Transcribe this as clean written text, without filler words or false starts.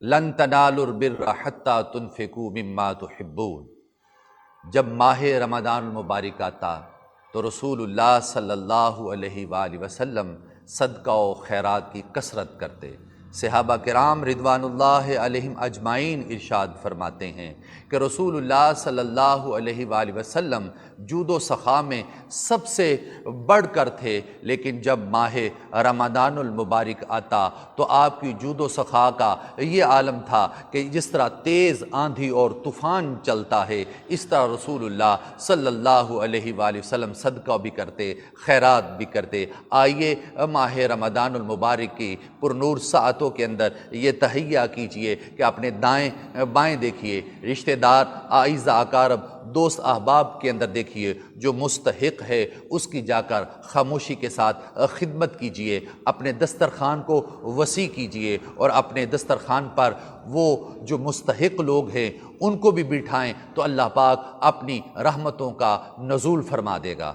لن تنالوا البر حتى تنفقوا مما تحبون۔ جب ماہ رمضان المبارک آتا تو رسول اللہ صلی اللہ علیہ وآلہ وسلم صدقہ و خیرات کی کثرت کرتے۔ صحابہ کرام رضوان اللہ علیہم اجمعین ارشاد فرماتے ہیں کہ رسول اللہ صلی اللہ علیہ وآلہ وسلم جود و سخا میں سب سے بڑھ کر تھے، لیکن جب ماہ رمضان المبارک آتا تو آپ کی جود و سخا کا یہ عالم تھا کہ جس طرح تیز آندھی اور طوفان چلتا ہے، اس طرح رسول اللہ صلی اللہ علیہ وآلہ وسلم صدقہ بھی کرتے، خیرات بھی کرتے۔ آئیے ماہ رمضان المبارک کی پرنور ساعتوں کے اندر یہ تہیہ کیجئے کہ اپنے دائیں بائیں دیکھیے، رشتہ دار، اعزاء اقارب، دوست احباب کے اندر دیکھیے، جو مستحق ہے اس کی جا کر خاموشی کے ساتھ خدمت کیجئے، اپنے دسترخوان کو وسیع کیجئے اور اپنے دسترخوان پر وہ جو مستحق لوگ ہیں ان کو بھی بٹھائیں تو اللہ پاک اپنی رحمتوں کا نزول فرما دے گا۔